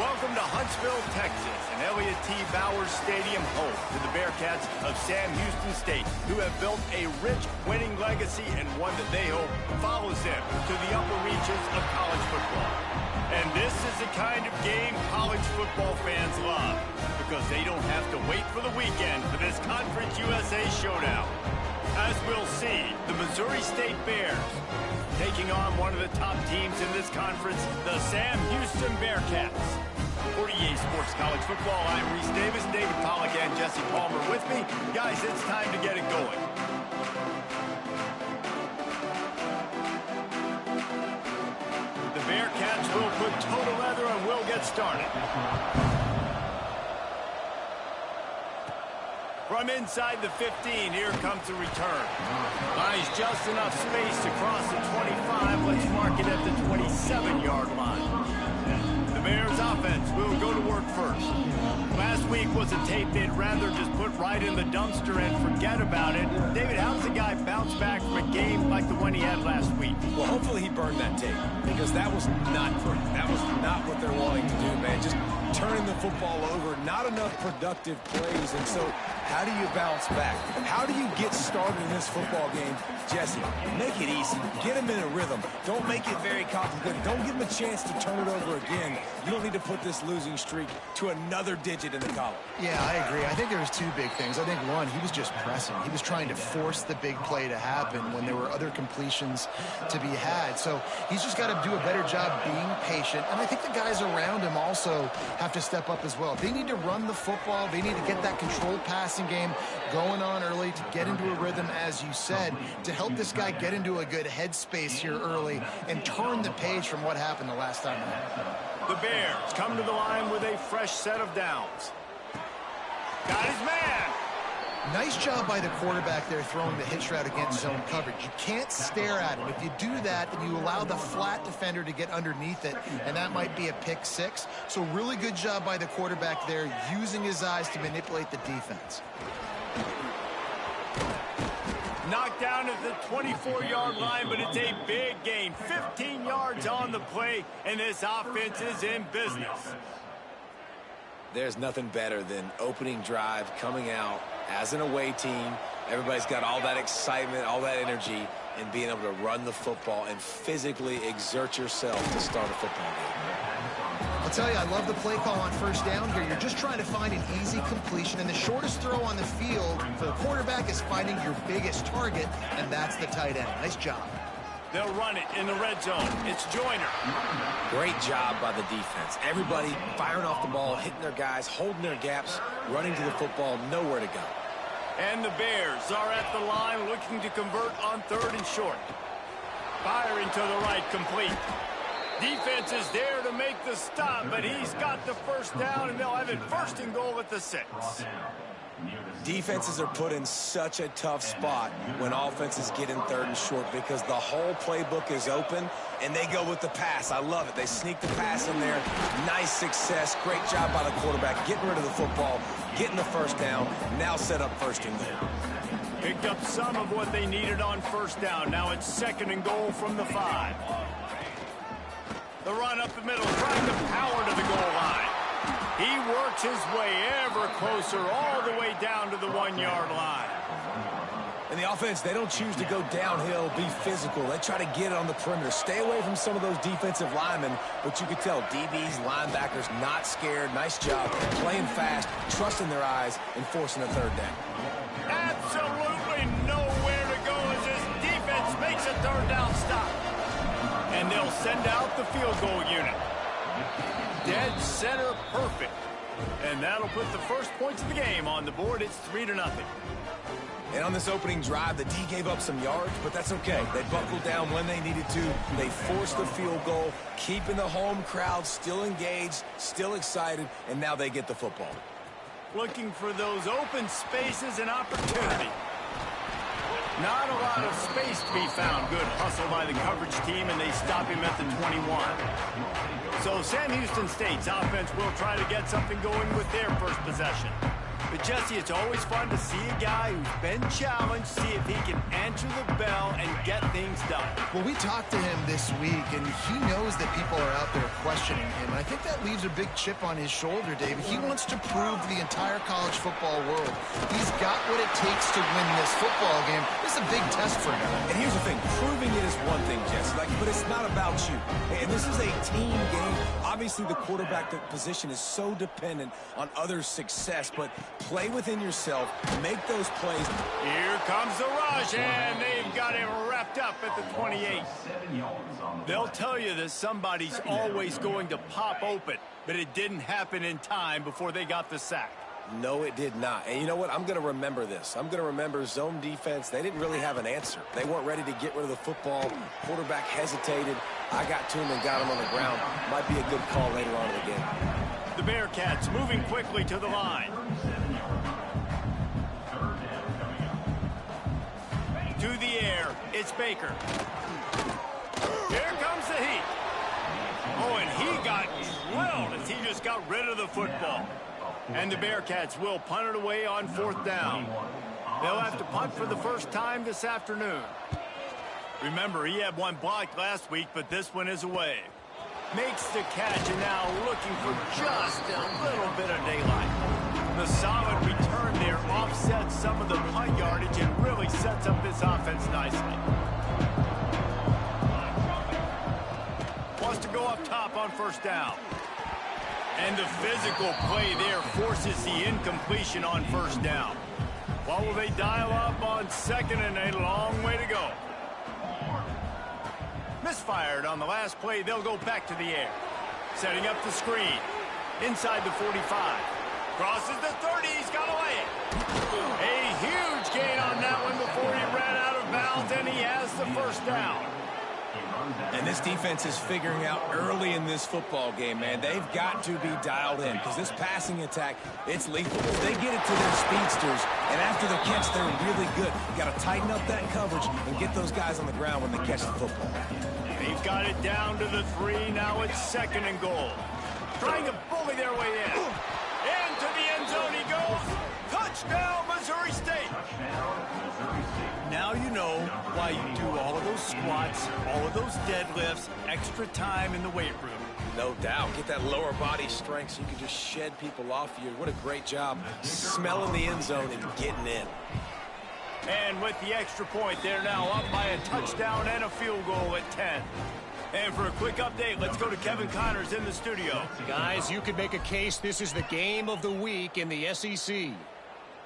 Welcome to Huntsville, Texas, and Elliott T. Bowers Stadium, home to the Bearcats of Sam Houston State, who have built a rich winning legacy and one that they hope follows them to the upper reaches of college football. And this is the kind of game college football fans love, because they don't have to wait for the weekend for this Conference USA showdown. As we'll see, the Missouri State Bears taking on one of the top teams in this conference, the Sam Houston Bearcats. For EA Sports College Football, I'm Reese Davis, David Pollack, and Jesse Palmer with me. Guys, it's time to get it going. The Bearcats will put total leather and we'll get started. From inside the 15, here comes the return. Buys just enough space to cross the 25. Let's mark it at the 27-yard line. The Bears offense will go to work first. Last week was a tape they'd rather just put right in the dumpster and forget about it. David, how does a guy bounce back from a game like the one he had last week? Well, hopefully he burned that tape, because that was not great. That was not what they're wanting to do, man. Just turning the football over, not enough productive plays. And so how do you bounce back? How do you get started in this football game? Jesse, make it easy. Get him in a rhythm. Don't make it very complicated. Don't give him a chance to turn it over again. You don't need to put this losing streak to another digit in the column. Yeah, I agree. I think there was two big things. I think, one, he was just pressing. He was trying to force the big play to happen when there were other completions to be had. So he's just got to do a better job being patient. And I think the guys around him also have to step up as well. They need to run the football. They need to get that controlled passing game going on early to get into a rhythm, as you said, to help this guy get into a good headspace here early and turn the page from what happened the last time around. The Bears come to the line with a fresh set of downs. Got his man. Nice job by the quarterback there throwing the hitch route against zone coverage. You can't stare at him. If you do that, then you allow the flat defender to get underneath it, and that might be a pick six. So really good job by the quarterback there, using his eyes to manipulate the defense. Knocked down at the 24-yard line, but it's a big gain. 15 yards on the play, and this offense is in business. There's nothing better than opening drive, coming out as an away team. Everybody's got all that excitement, all that energy, and being able to run the football and physically exert yourself to start a football game. I'll tell you, I love the play call on first down here. You're just trying to find an easy completion, and the shortest throw on the field for the quarterback is finding your biggest target, and that's the tight end. Nice job. They'll run it in the red zone. It's Joyner. Great job by the defense. Everybody firing off the ball, hitting their guys, holding their gaps, running to the football, nowhere to go. And the Bears are at the line looking to convert on third and short. Firing to the right, complete. Defense is there to make the stop, but he's got the first down, and they'll have it first and goal at the 6. Defenses are put in such a tough spot when offenses get in third and short, because the whole playbook is open, and they go with the pass. I love it. They sneak the pass in there. Nice success. Great job by the quarterback getting rid of the football, getting the first down, now set up first and goal. Picked up some of what they needed on first down. Now it's second and goal from the 5. The run up the middle, trying to power to the goal line. He works his way ever closer, all the way down to the 1-yard line. And the offense, they don't choose to go downhill, be physical. They try to get it on the perimeter. Stay away from some of those defensive linemen, but you can tell DBs, linebackers, not scared. Nice job playing fast, trusting their eyes, and forcing a third down. Absolutely nowhere to go as this defense makes a third down stop. And they'll send out the field goal unit. Dead center perfect. And that'll put the first points of the game on the board. It's 3-0. And on this opening drive, the D gave up some yards, but that's okay. They buckled down when they needed to. They forced the field goal, keeping the home crowd still engaged, still excited, and now they get the football. Looking for those open spaces and opportunity. Not a lot of space to be found. Good hustle by the coverage team, and they stop him at the 21. So Sam Houston State's offense will try to get something going with their first possession. But, Jesse, it's always fun to see a guy who's been challenged, see if he can answer the bell and get things done. Well, we talked to him this week, and he knows that people are out there questioning him. And I think that leaves a big chip on his shoulder, David. He wants to prove to the entire college football world he's got what it takes to win this football game. This is a big test for him. And here's the thing. Proving it is one thing, Jesse, but it's not about you. And this is a team game. Obviously, the quarterback position is so dependent on others' success, but play within yourself, make those plays. Here comes the rush, and they've got him wrapped up at the 28. They'll tell you that somebody's always going to pop open, but it didn't happen in time before they got the sack. No, it did not. And you know what? I'm going to remember this. I'm going to remember zone defense. They didn't really have an answer. They weren't ready to get rid of the football. Quarterback hesitated. I got to him and got him on the ground. Might be a good call later on in the game. The Bearcats moving quickly to the line. To the air, it's Baker. Here comes the heat. Oh, and he got drilled as he just got rid of the football. And the Bearcats will punt it away on 4th down. They'll have to punt for the first time this afternoon. Remember, he had one blocked last week, but this one is away. Makes the catch, and now looking for just a little bit of daylight. The solid return there offsets some of the punt yardage and really sets up this offense nicely. Wants to go up top on 1st down. And the physical play there forces the incompletion on 1st down. What will they dial up on 2nd and a long way to go? Misfired on the last play. They'll go back to the air. Setting up the screen. Inside the 45. Crosses the 30. He's got to lay it. A huge gain on that one before he ran out of bounds, and he has the 1st down. And this defense is figuring out early in this football game, man. They've got to be dialed in because this passing attack, it's lethal. If they get it to their speedsters, and after the catch, they're really good. You got to tighten up that coverage and get those guys on the ground when they catch the football. They've got it down to the 3. Now it's 2nd and goal. Trying to bully their way in. Into the end zone he goes. Touchdown, Missouri State. Now you know why you do all of those squats, all of those deadlifts, extra time in the weight room. No doubt. Get that lower body strength so you can just shed people off you. What a great job smelling the end zone and getting in. And with the extra point, they're now up by a touchdown and a field goal at 10. And for a quick update, let's go to Kevin Connors in the studio. Guys, you could make a case this is the game of the week in the SEC.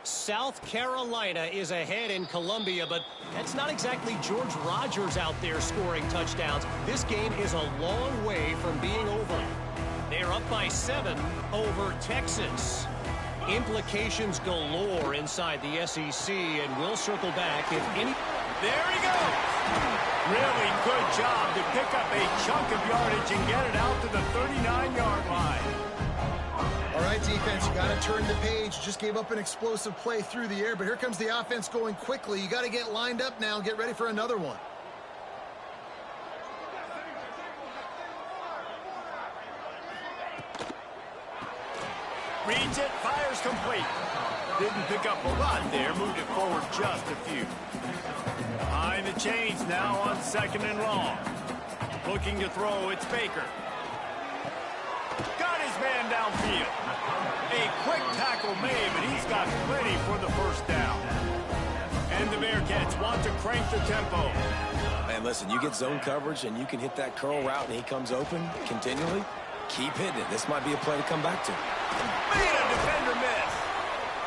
South Carolina is ahead in Columbia, but that's not exactly George Rogers out there scoring touchdowns. This game is a long way from being over. They're up by 7 over Texas. Implications galore inside the SEC, and we'll circle back if any... There he goes! Really good job to pick up a chunk of yardage and get it out to the 39-yard line. All right, defense, you got to turn the page. Just gave up an explosive play through the air, but here comes the offense going quickly. You got to get lined up now and get ready for another one. Reads it, fires complete. Didn't pick up a lot there, moved it forward just a few. Behind the chains now on 2nd and long. Looking to throw, it's Baker. Got his man downfield. A quick tackle made, but he's got plenty for the 1st down. And the Bearcats want to crank the tempo. Man, listen, you get zone coverage and you can hit that curl route and he comes open continually. Keep hitting it. This might be a play to come back to. Made a defender miss.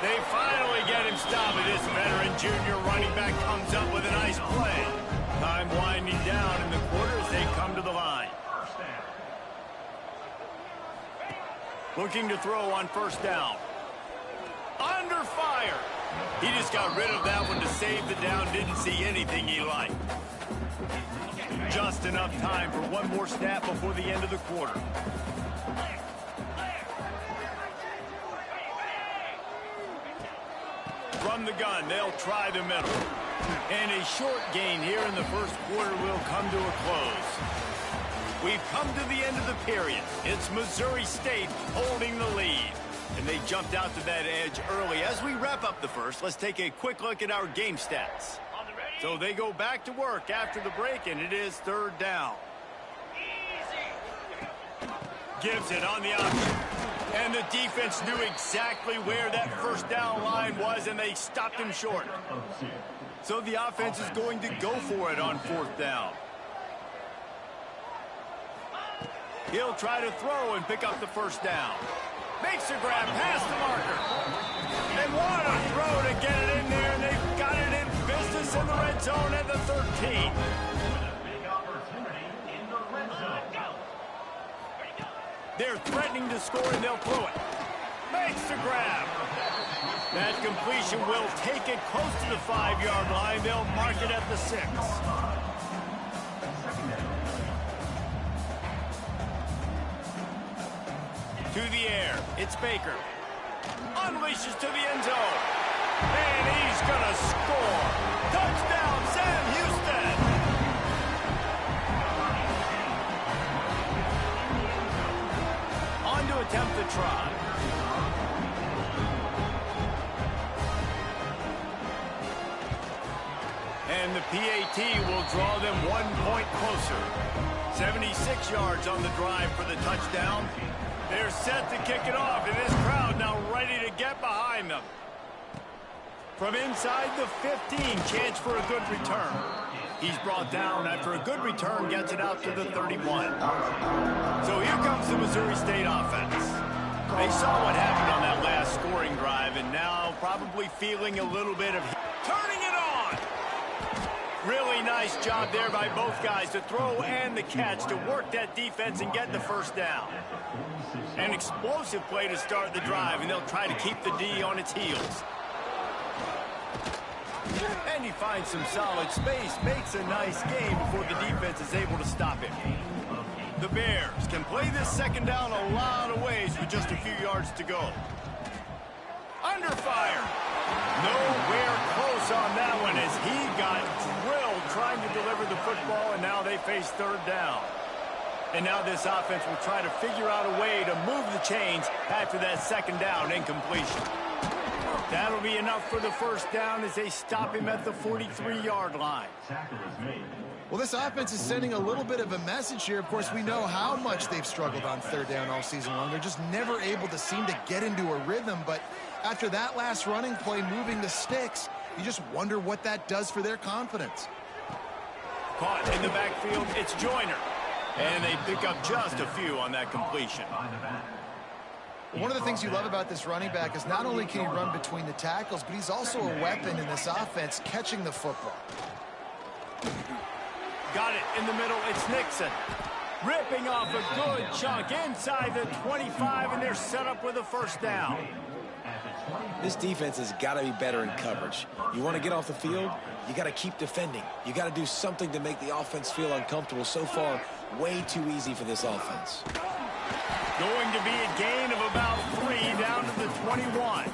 They finally get him stopped. This veteran junior running back comes up with a nice play. Time winding down in the quarter as they come to the line. Looking to throw on 1st down. Under fire. He just got rid of that one to save the down. Didn't see anything he liked. Just enough time for one more snap before the end of the quarter. From the gun, they'll try the middle. And a short gain here in the 1st quarter will come to a close. We've come to the end of the period. It's Missouri State holding the lead. And they jumped out to that edge early. As we wrap up the first, let's take a quick look at our game stats. So they go back to work after the break, and it is third down. Gives it on the option. And the defense knew exactly where that first down line was, and they stopped him short. So the offense is going to go for it on fourth down. He'll try to throw and pick up the first down. Makes a grab past the marker. They want to throw to get it in there, and they've got it in business in the red zone at the 13. They're threatening to score, and they'll throw it. Makes the grab. That completion will take it close to the 5-yard line. They'll mark it at the 6. To the air, it's Baker. Unleashes to the end zone. And he's going to score. Touchdown, Sam Houston. On to attempt the try. And the PAT will draw them 1 point closer. 76 yards on the drive for the touchdown. They're set to kick it off, and this crowd now ready to get behind them. From inside the 15, chance for a good return. He's brought down after a good return, gets it out to the 31. So here comes the Missouri State offense. They saw what happened on that last scoring drive, and now probably feeling a little bit of turning it on. Really nice job there by both guys to throw and the catch to work that defense and get the first down. An explosive play to start the drive, and they'll try to keep the D on its heels. And he finds some solid space, makes a nice game before the defense is able to stop him. The Bears can play this second down a lot of ways with just a few yards to go. Under fire. Nowhere close on that one as he got drilled trying to deliver the football, and now they face third down. And now this offense will try to figure out a way to move the chains after that second down incompletion. That'll be enough for the first down as they stop him at the 43-yard line. Well, this offense is sending a little bit of a message here. Of course, we know how much they've struggled on third down all season long. They're just never able to seem to get into a rhythm. But after that last running play, moving the sticks, you just wonder what that does for their confidence. Caught in the backfield, it's Joyner. And they pick up just a few on that completion. One of the things you love about this running back is not only can he run between the tackles, but he's also a weapon in this offense catching the football. Got it in the middle, it's Nixon. Ripping off a good chunk inside the 25, and they're set up with a first down. This defense has got to be better in coverage. You want to get off the field, you got to keep defending. You got to do something to make the offense feel uncomfortable. So far, way too easy for this offense. Going to be a gain of about 3 down to the 21.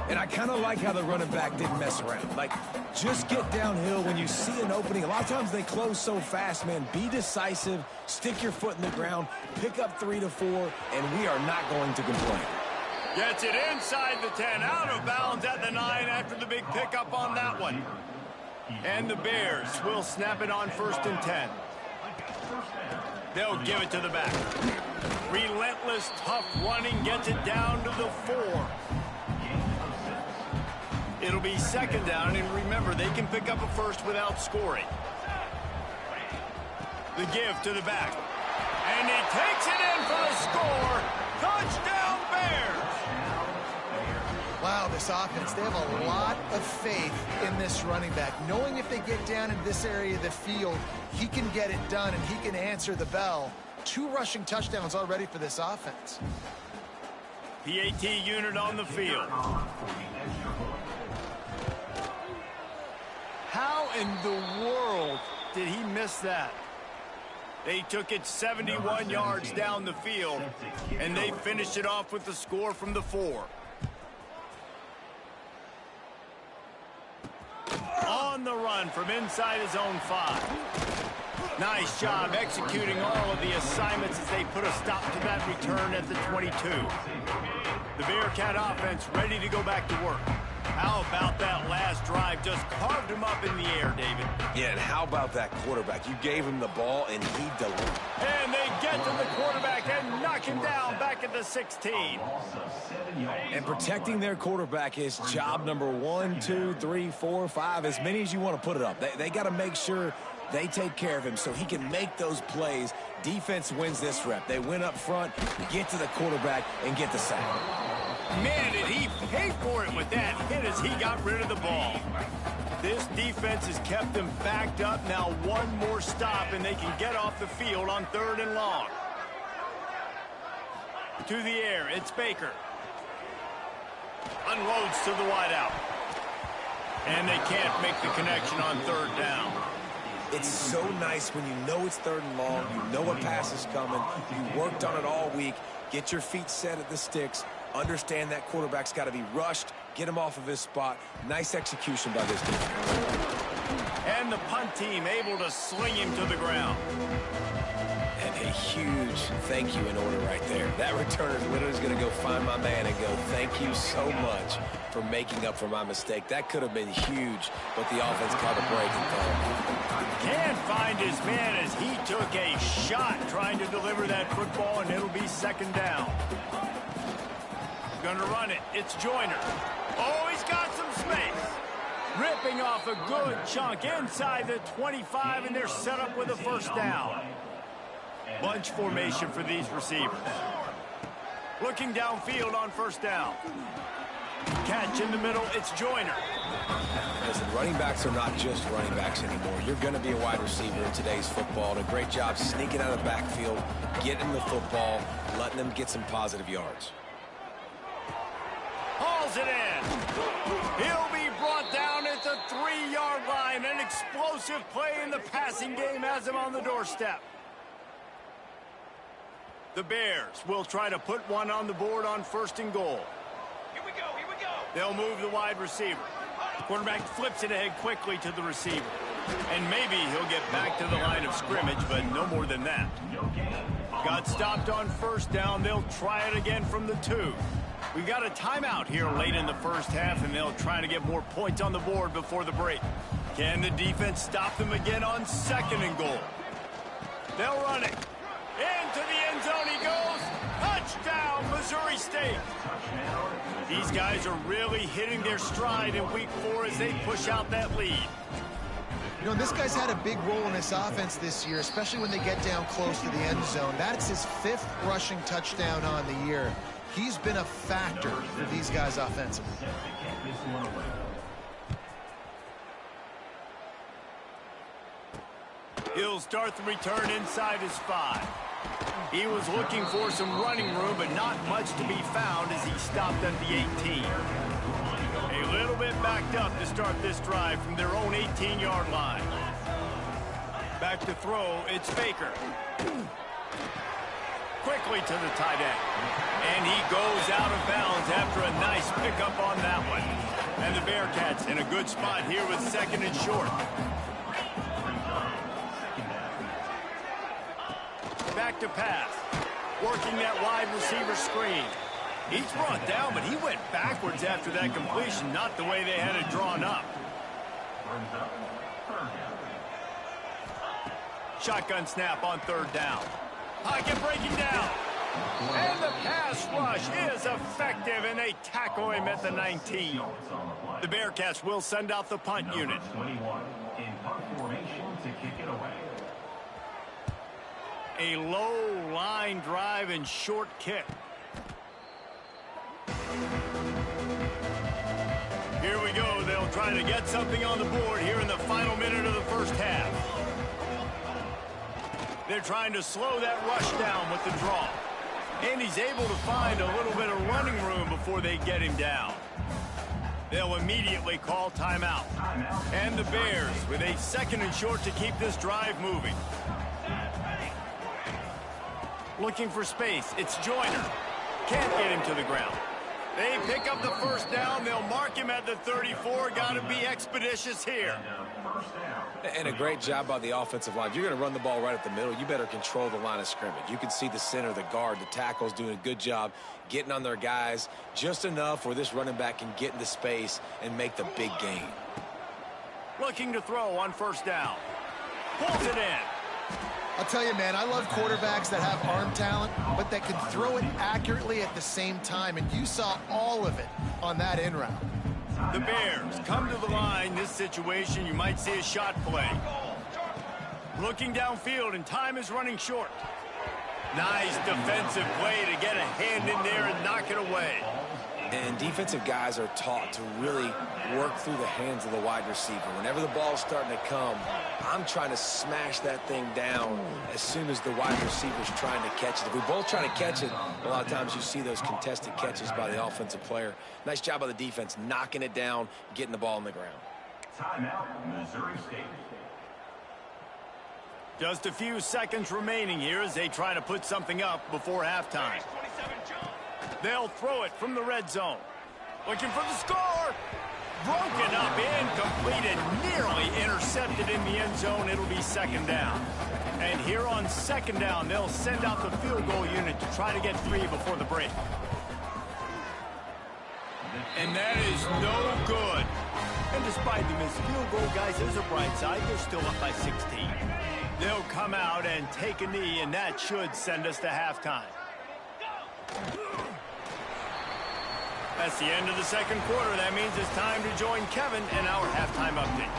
And I kind of like how the running back didn't mess around. Like, just get downhill when you see an opening. A lot of times they close so fast, man. Be decisive, stick your foot in the ground, pick up 3 to 4, and we are not going to complain. Gets it inside the 10, out of bounds at the 9 after the big pickup on that one. And the Bears will snap it on 1st and 10. They'll give it to the back. Relentless, tough running, gets it down to the 4. It'll be second down, and remember, they can pick up a first without scoring. The give to the back. And he takes it in for the score. Touchdown, Bears! Wow, this offense, they have a lot of faith in this running back. Knowing if they get down in this area of the field, he can get it done and he can answer the bell. 2 rushing touchdowns already for this offense. PAT unit on the field. How in the world did he miss that? They took it 71 yards down the field, and they finished it off with the score from the 4. On the run from inside his own 5. Nice job executing all of the assignments as they put a stop to that return at the 22. The Bearcat offense ready to go back to work. How about that last drive? Just carved him up in the air, David. Yeah, and how about that quarterback? You gave him the ball, and he delivered. And they get to the quarterback and knock him down back at the 16. And protecting their quarterback is job number 1, 2, 3, 4, 5, as many as you want to put it up. They got to make sure they take care of him so he can make those plays. Defense wins this rep. They win up front, get to the quarterback, and get the sack. Man, did he pay for it with that hit as he got rid of the ball. This defense has kept them backed up. Now one more stop, and they can get off the field on 3rd and long. To the air, it's Baker. Unloads to the wideout. And they can't make the connection on 3rd down. It's so nice when you know it's 3rd and long, you know a pass is coming, you worked on it all week, get your feet set at the sticks, understand that quarterback's got to be rushed, get him off of his spot. Nice execution by this defense. And the punt team able to sling him to the ground. And a huge thank you in order right there. That returner literally is going to go find my man and go, thank you so much for making up for my mistake. That could have been huge, but the offense caught a break and fell. Can't find his man as he took a shot trying to deliver that football, and it'll be 2nd down. Gonna run it. It's Joyner. Oh, he's got some space. Ripping off a good chunk inside the 25, and they're set up with a 1st down. Bunch formation for these receivers. Looking downfield on 1st down. Catch in the middle, it's Joyner. Listen, running backs are not just running backs anymore. You're going to be a wide receiver in today's football. And a great job sneaking out of the backfield, getting the football, letting them get some positive yards. Hauls it in. He'll be brought down at the 3-yard line. An explosive play in the passing game has him on the doorstep. The Bears will try to put one on the board on 1st and goal. Here we go, here we go. They'll move the wide receiver. Quarterback flips it ahead quickly to the receiver. And maybe he'll get back to the line of scrimmage, but no more than that. Got stopped on 1st down. They'll try it again from the 2. We got a timeout here late in the 1st half, and they'll try to get more points on the board before the break. Can the defense stop them again on 2nd and goal? They'll run it. Into the end zone he goes. Touchdown, Missouri State. These guys are really hitting their stride in week 4 as they push out that lead. You know, this guy's had a big role in this offense this year, especially when they get down close to the end zone. That's his 5th rushing touchdown on the year. He's been a factor for these guys offensively. He'll start the return inside his 5. He was looking for some running room, but not much to be found as he stopped at the 18. A little bit backed up to start this drive from their own 18-yard line. Back to throw, it's Baker. Quickly to the tight end. And he goes out of bounds after a nice pickup on that one. And the Bearcats in a good spot here with 2nd and short. Back to pass. Working that wide receiver screen. He's brought down, but he went backwards after that completion, not the way they had it drawn up. Shotgun snap on 3rd down. Pocket breaking down. And the pass rush is effective, and they tackle him at the 19. The Bearcats will send out the punt unit. A low line drive and short kick. Here we go. They'll try to get something on the board here in the final minute of the 1st half. They're trying to slow that rush down with the draw. And he's able to find a little bit of running room before they get him down. They'll immediately call timeout. And the Bears with a 2nd and short to keep this drive moving. Looking for space. It's Joyner. Can't get him to the ground. They pick up the 1st down. They'll mark him at the 34. Got to be expeditious here. And a great job by the offensive line. If you're going to run the ball right at the middle, you better control the line of scrimmage. You can see the center, the guard, the tackles doing a good job getting on their guys just enough where this running back can get into space and make the big gain. Looking to throw on first down. Pulls it in. I'll tell you, man, I love quarterbacks that have arm talent, but that can throw it accurately at the same time, and you saw all of it on that in route. The Bears come to the line. This situation, you might see a shot play. Looking downfield, and time is running short. Nice defensive play to get a hand in there and knock it away. And defensive guys are taught to really work through the hands of the wide receiver. Whenever the ball is starting to come, I'm trying to smash that thing down as soon as the wide receiver's trying to catch it. If we both try to catch it, a lot of times you see those contested catches by the offensive player. Nice job by the defense, knocking it down, getting the ball on the ground. Timeout, Missouri State. Just a few seconds remaining here as they try to put something up before halftime. They'll throw it from the red zone. Looking for the score. Broken up, incomplete, and nearly intercepted in the end zone. It'll be second down. And here on second down, they'll send out the field goal unit to try to get 3 before the break. And that is no good. And despite the missed field goal, guys, there's a bright side. They're still up by 16. They'll come out and take a knee, and that should send us to halftime. That's the end of the second quarter. That means it's time to join Kevin and our halftime update.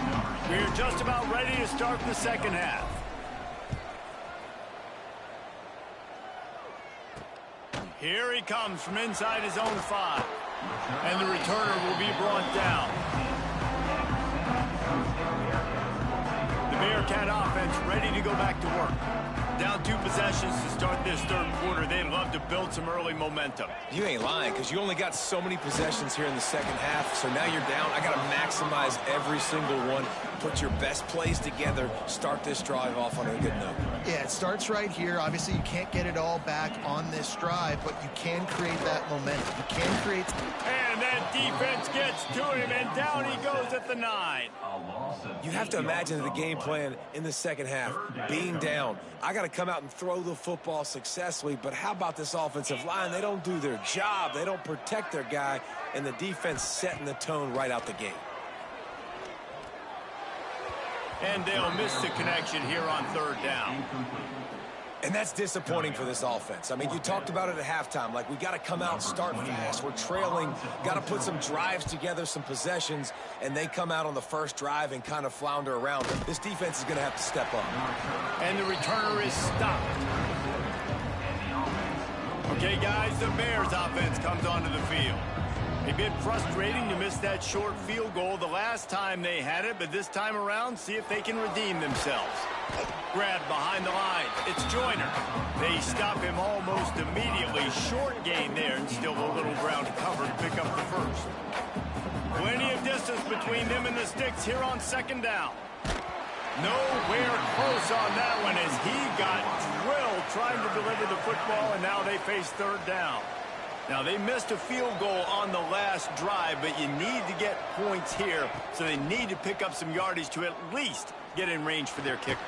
We're just about ready to start the second half. Here he comes from inside his own 5. And the returner will be brought down. The Bearcat offense ready to go back to work. Down 2 possessions to start this third quarter. They'd love to build some early momentum. You ain't lying, because you only got so many possessions here in the second half, so now you're down. I got to maximize every single one. Put your best plays together. Start this drive off on a good note. Yeah, it starts right here. Obviously, you can't get it all back on this drive, but you can create that momentum. You can create... And that defense gets to him, and down he goes at the 9. You have to imagine the game plan in the second half, being down. I got to come out and throw the football successfully, but how about this offensive line? They don't do their job. They don't protect their guy, and the defense setting the tone right out the gate. And they'll miss the connection here on third down. And that's disappointing for this offense. I mean, you talked about it at halftime. Like, we got to come out, start fast. We're trailing. Got to put some drives together, some possessions, and they come out on the first drive and kind of flounder around. This defense is going to have to step up. And the returner is stopped. Okay, guys, the Bears offense comes onto the field. A bit frustrating to miss that short field goal the last time they had it, but this time around, see if they can redeem themselves. Grabbed behind the line. It's Joyner. They stop him almost immediately. Short gain there, and still a little ground to cover to pick up the first. Plenty of distance between them and the sticks here on second down. Nowhere close on that one as he got drilled trying to deliver the football, and now they face third down. Now, they missed a field goal on the last drive, but you need to get points here, so they need to pick up some yardage to at least get in range for their kicker.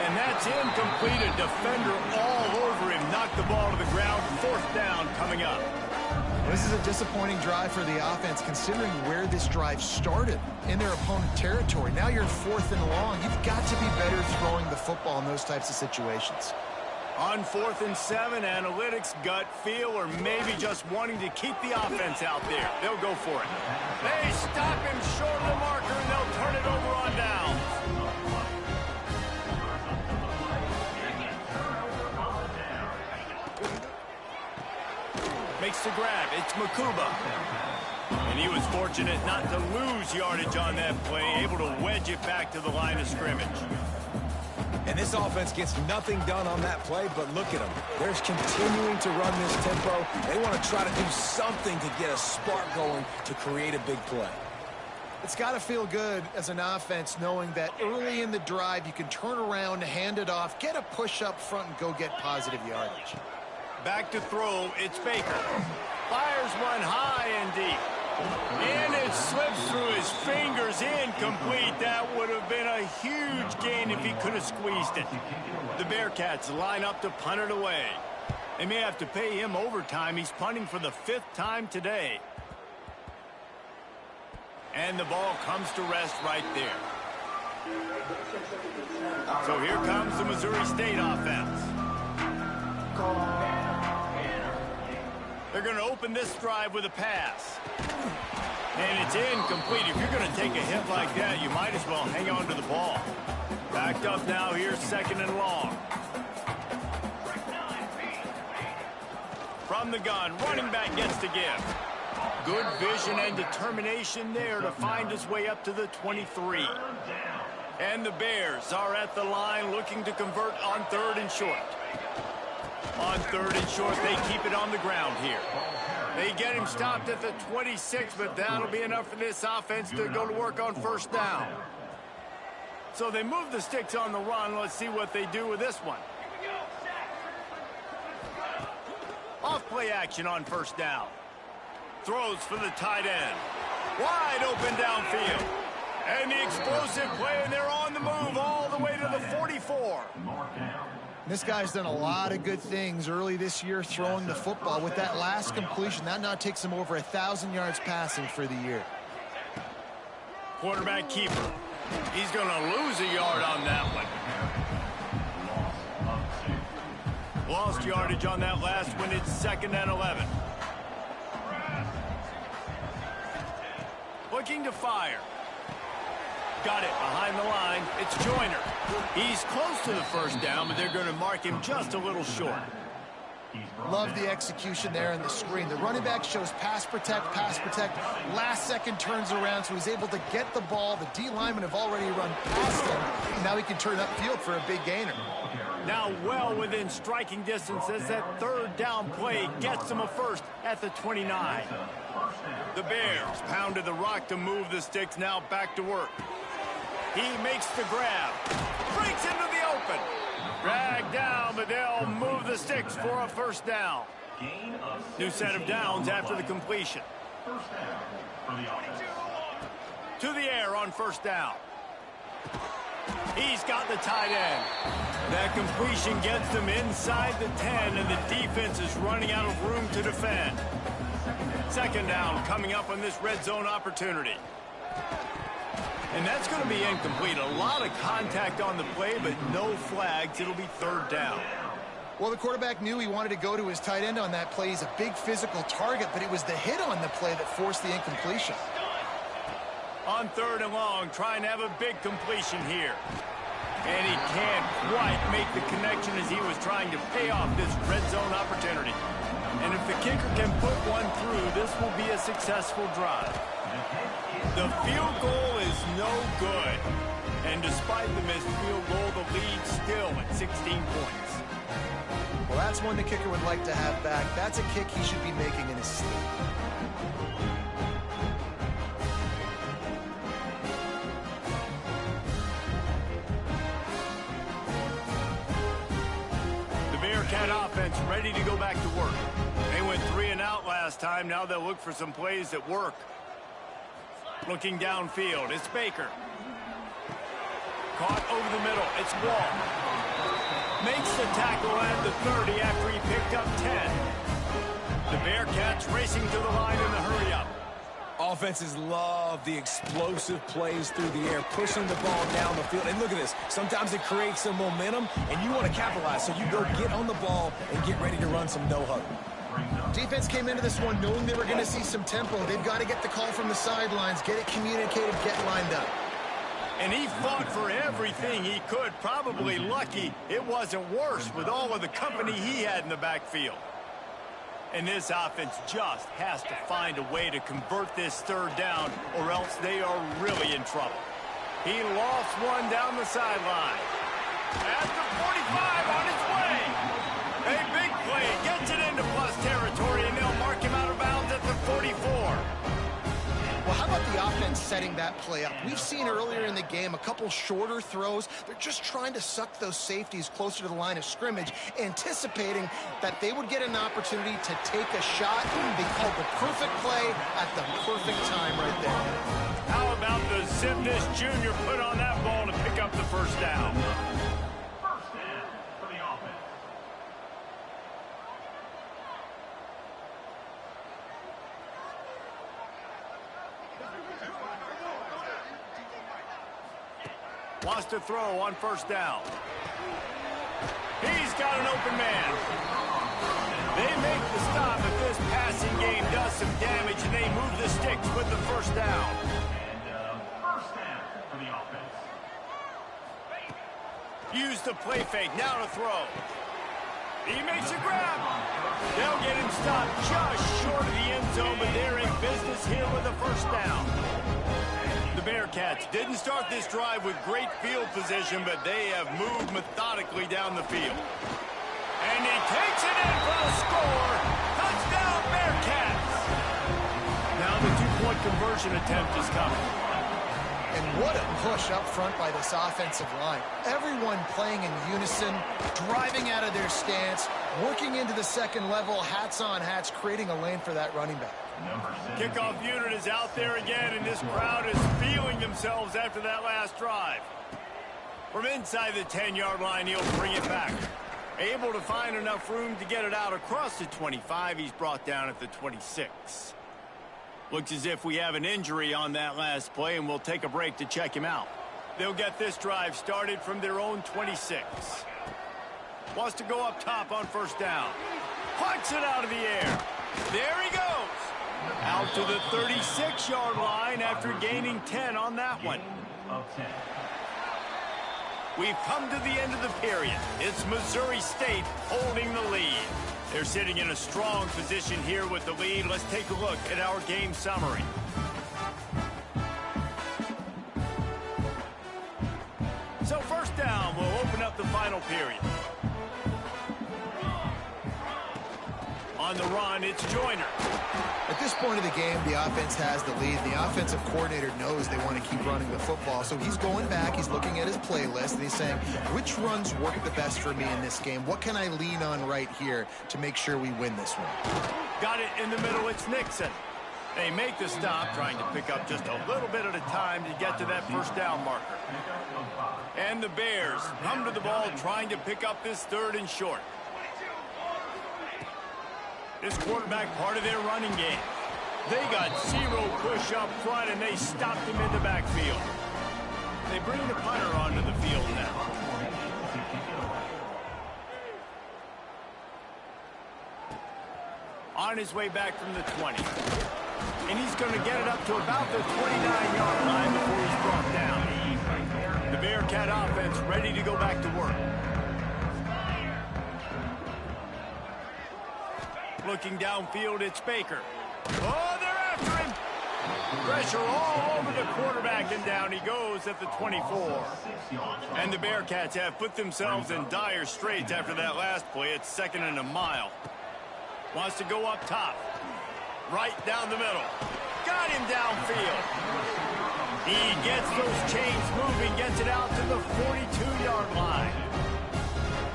And that's incomplete. A defender all over him. Knocked the ball to the ground. Fourth down coming up. This is a disappointing drive for the offense, considering where this drive started in their opponent territory. Now you're in 4th and long. You've got to be better throwing the football in those types of situations. On 4th and 7, analytics, gut feel, or maybe just wanting to keep the offense out there. They'll go for it. They stop him short of the marker, and they'll turn it over on down. Makes the grab. It's Makuba. And he was fortunate not to lose yardage on that play, able to wedge it back to the line of scrimmage. And this offense gets nothing done on that play, but look at them. They're continuing to run this tempo. They want to try to do something to get a spark going to create a big play. It's got to feel good as an offense knowing that early in the drive you can turn around, hand it off, get a push up front, and go get positive yardage. Back to throw, it's Baker. Fires one high and deep. And it slips through his fingers, incomplete. That would have been a huge gain if he could have squeezed it. The Bearcats line up to punt it away. They may have to pay him overtime. He's punting for the 5th time today. And the ball comes to rest right there. So here comes the Missouri State offense. They're going to open this drive with a pass. And it's incomplete. If you're going to take a hit like that, you might as well hang on to the ball. Backed up now here, 2nd and long. From the gun, running back gets to give. Good vision and determination there to find his way up to the 23. And the Bears are at the line looking to convert on 3rd and short. On 3rd and short, they keep it on the ground here. They get him stopped at the 26, but that'll be enough for this offense to go to work on 1st down. So they move the sticks on the run. Let's see what they do with this one. Off play action on 1st down. Throws for the tight end. Wide open downfield. And the explosive play, and they're on the move all the way to the 44. This guy's done a lot of good things early this year throwing the football. With that last completion, that now takes him over 1,000 yards passing for the year. Quarterback keeper. He's going to lose a yard on that one. Lost yardage on that last one. It's 2nd and 11. Looking to fire. Got it behind the line. It's Joyner. He's close to the 1st down, but they're going to mark him just a little short. Love the execution there in the screen. The running back shows pass protect. Last second turns around, so he's able to get the ball. The D linemen have already run past him. Now he can turn upfield for a big gainer. Now well within striking distance as that 3rd down play gets him a 1st at the 29. The Bears pounded the rock to move the sticks, now back to work. He makes the grab. Breaks into the open. Dragged down, but they'll move the sticks for a 1st down. New set of downs after the completion. To the air on 1st down. He's got the tight end. That completion gets them inside the 10, and the defense is running out of room to defend. 2nd down coming up on this red zone opportunity. And that's going to be incomplete. A lot of contact on the play, but no flags. It'll be 3rd down. Well, the quarterback knew he wanted to go to his tight end on that play. He's a big physical target, but it was the hit on the play that forced the incompletion. On 3rd and long, trying to have a big completion here. And he can't quite make the connection as he was trying to pay off this red zone opportunity. And if the kicker can put one through, this will be a successful drive. The field goal is no good. And despite the missed field goal, the lead still at 16 points. Well, that's one the kicker would like to have back. That's a kick he should be making in his sleep. The Bearcat offense ready to go back to work. They went 3 and out last time. Now they'll look for some plays that work. Looking downfield, it's Baker. Caught over the middle, it's Wall. Makes the tackle at the 30 after he picked up 10. The Bearcats racing to the line in the hurry-up. Offenses love the explosive plays through the air, pushing the ball down the field. And look at this. Sometimes it creates some momentum, and you want to capitalize. So you go get on the ball and get ready to run some no-huddle. Defense came into this one knowing they were going to see some tempo. They've got to get the call from the sidelines, get it communicated, get lined up. And he fought for everything he could. Probably lucky it wasn't worse with all of the company he had in the backfield. And this offense just has to find a way to convert this 3rd down, or else they are really in trouble. He lost one down the sideline. At the 45 on his way. A big play gets it into plus territory, and they'll mark him out of bounds at the 44. Well, how about the offense setting that play up. We've seen earlier in the game a couple shorter throws. They're just trying to suck those safeties closer to the line of scrimmage, anticipating that they would get an opportunity to take a shot. They called the perfect play at the perfect time right there. How about the Zimnis Jr. put on that ball to pick up the first down? First down for the offense. Wants to throw on first down. He's got an open man. They make the stop, but this passing game does some damage, and they move the sticks with the first down. And first down for the offense. Use the play fake, now to throw. He makes a grab. They'll get him stopped just short of the end zone, but they're in business here with a first down. The Bearcats didn't start this drive with great field position, but they have moved methodically down the field. And he takes it in for the score. Touchdown, Bearcats. Now the two-point conversion attempt is coming. And what a push up front by this offensive line. Everyone playing in unison, driving out of their stance, working into the second level, hats on hats, creating a lane for that running back. Kickoff unit is out there again, and this crowd is feeling themselves after that last drive. From inside the 10-yard line, he'll bring it back. Able to find enough room to get it out across the 25. He's brought down at the 26. Looks as if we have an injury on that last play, and we'll take a break to check him out. They'll get this drive started from their own 26. Wants to go up top on first down. Punts it out of the air. There he goes. Out to the 36-yard line after gaining 10 on that one. Of 10. We've come to the end of the period. It's Missouri State holding the lead. They're sitting in a strong position here with the lead. Let's take a look at our game summary. So first down, we'll open up the final period. On the run, it's Joyner. At this point of the game, the offense has the lead. The offensive coordinator knows they want to keep running the football. So he's going back, he's looking at his playlist, and he's saying, which runs work the best for me in this game? What can I lean on right here to make sure we win this one? Got it in the middle, it's Nixon. They make the stop, trying to pick up just a little bit at a time to get to that first down marker. And the Bears come to the ball trying to pick up this third and short. This quarterback part of their running game. They got zero push up front, and they stopped him in the backfield. They bring the punter onto the field now. On his way back from the 20. And he's going to get it up to about the 29-yard line before he's brought down. The Bearcat offense ready to go back to work. Looking downfield, it's Baker. Oh, they're after him. Pressure all over the quarterback, and down he goes at the 24. And the Bearcats have put themselves in dire straits after that last play. It's second and a mile. Wants to go up top. Right down the middle. Got him downfield. He gets those chains moving, gets it out to the 42-yard line.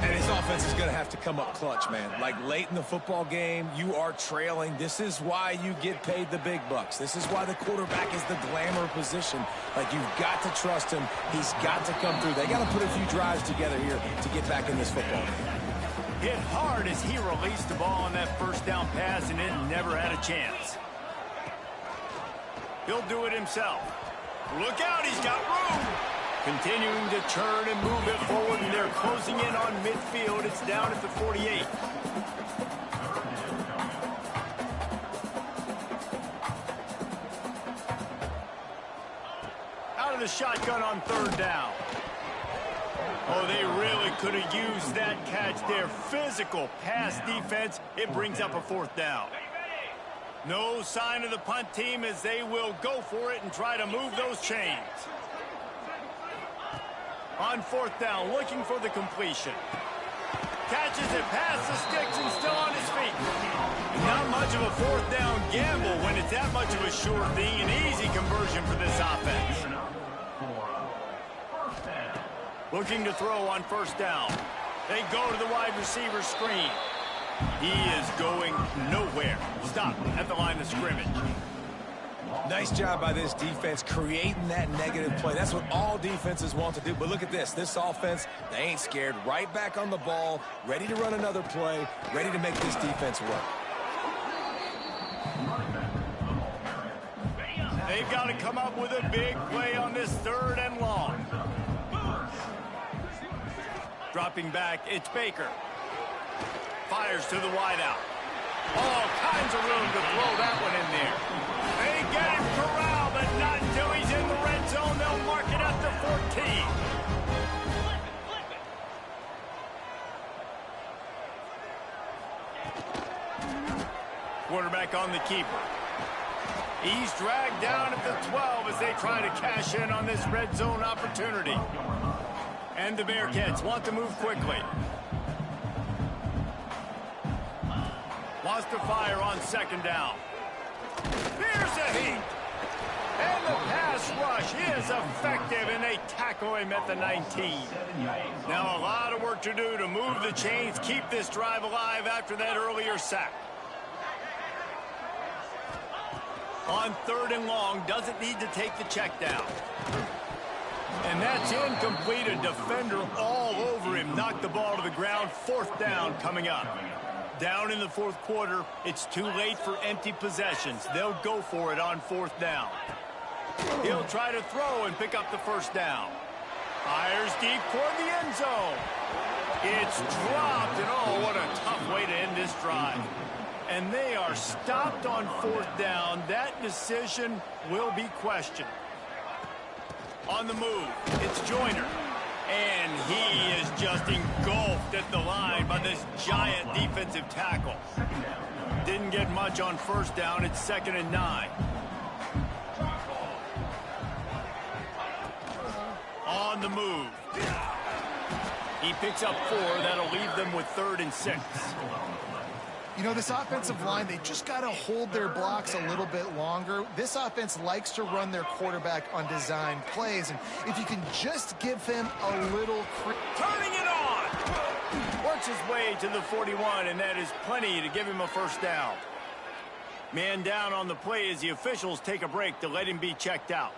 And his offense is going to have to come up clutch, man. Like late in the football game, you are trailing. This is why you get paid the big bucks. This is why the quarterback is the glamour position. Like, you've got to trust him. He's got to come through. They got to put a few drives together here to get back in this football game. Hit hard as he released the ball on that first down pass, and it never had a chance. He'll do it himself. Look out, he's got room. Continuing to turn and move it forward, and they're closing in on midfield. It's down at the 48. Out of the shotgun on third down. Oh, they really could have used that catch there. Physical pass defense. It brings up a fourth down. No sign of the punt team as they will go for it and try to move those chains. On fourth down, looking for the completion. Catches it past the sticks and still on his feet. Not much much of a fourth down gamble when it's that much of a sure thing, an easy conversion for this offense. Looking to throw on first down. They go to the wide receiver screen. He is going nowhere. Stop at the line of scrimmage. Nice job by this defense creating that negative play. That's what all defenses want to do. But look at this. This offense, they ain't scared. Right back on the ball, ready to run another play, ready to make this defense work. They've got to come up with a big play on this 3rd and long. Dropping back, it's Baker. Fires to the wideout. All kinds of room to throw that one in there. They get him corralled, but not until he's in the red zone. They'll mark it up to 14. Quarterback on the keeper. He's dragged down at the 12 as they try to cash in on this red zone opportunity. And the Bearcats want to move quickly. Wants to fire on 2nd down. Here's a heat. And the pass rush is effective, and they tackle him at the 19. Now a lot of work to do to move the chains, keep this drive alive after that earlier sack. On 3rd and long, doesn't need to take the check down. And that's incomplete. A defender all over him. Knocked the ball to the ground. 4th down coming up. Down in the 4th quarter. It's too late for empty possessions. They'll go for it on 4th down. He'll try to throw and pick up the 1st down. Fires deep toward the end zone. It's dropped, and oh, what a tough way to end this drive. And they are stopped on 4th down. That decision will be questioned. On the move, it's Joyner. And he is just engulfed at the line by this giant defensive tackle. Didn't get much on 1st down. It's 2nd and 9. On the move. He picks up 4. That'll leave them with 3rd and 6. You know, this offensive line, they just got to hold their blocks a little bit longer. This offense likes to run their quarterback on design plays, and if you can just give him a little... Turning it on! Works his way to the 41, and that is plenty to give him a 1st down. Man down on the play as the officials take a break to let him be checked out.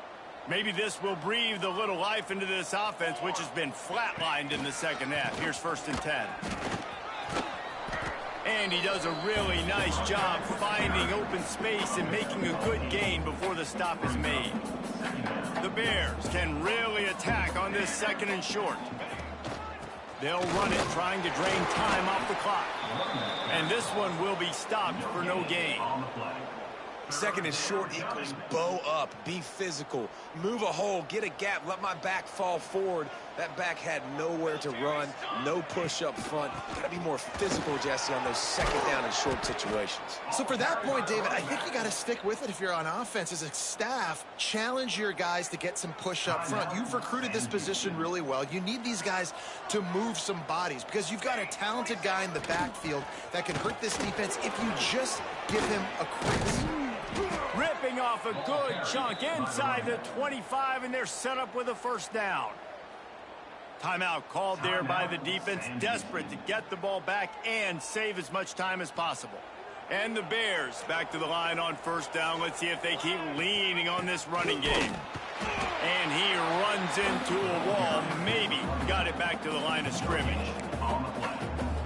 Maybe this will breathe a little life into this offense, which has been flatlined in the 2nd half. Here's 1st and 10. And he does a really nice job finding open space and making a good gain before the stop is made. The Bears can really attack on this 2nd and short. They'll run it, trying to drain time off the clock. And this one will be stopped for no gain. 2nd and short equals bow up, be physical, move a hole, get a gap, let my back fall forward. That back had nowhere to run, no push up front. Got to be more physical, Jesse, on those 2nd down and short situations. So for that point, David, I think you got to stick with it if you're on offense. As a staff, challenge your guys to get some push up front. You've recruited this position really well. You need these guys to move some bodies because you've got a talented guy in the backfield that can hurt this defense if you just give him a crease. Ripping off a good chunk inside the 25, and they're set up with a 1st down. Timeout called there by the defense, desperate to get the ball back and save as much time as possible. And the Bears back to the line on 1st down. Let's see if they keep leaning on this running game. And he runs into a wall, maybe got it back to the line of scrimmage.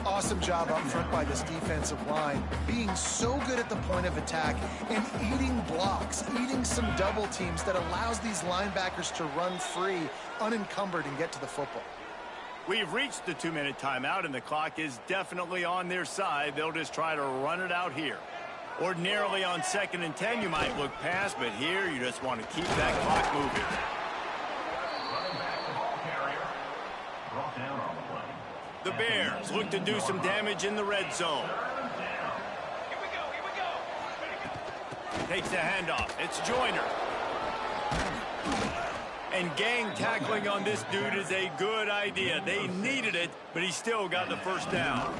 Awesome job up front by this defensive line, being so good at the point of attack and eating blocks, eating some double teams that allows these linebackers to run free, unencumbered, and get to the football. We've reached the 2-minute timeout, and the clock is definitely on their side. They'll just try to run it out here. Ordinarily on 2nd and 10, you might look past, but here you just want to keep that clock moving. The Bears look to do some damage in the red zone. Here we go. Takes the handoff. It's Joyner. And gang tackling on this dude is a good idea. They needed it, but he still got the 1st down.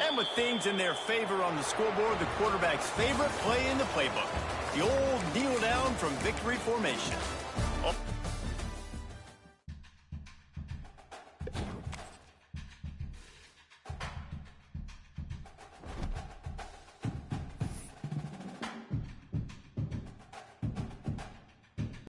And with things in their favor on the scoreboard, the quarterback's favorite play in the playbook, the old kneel down from victory formation.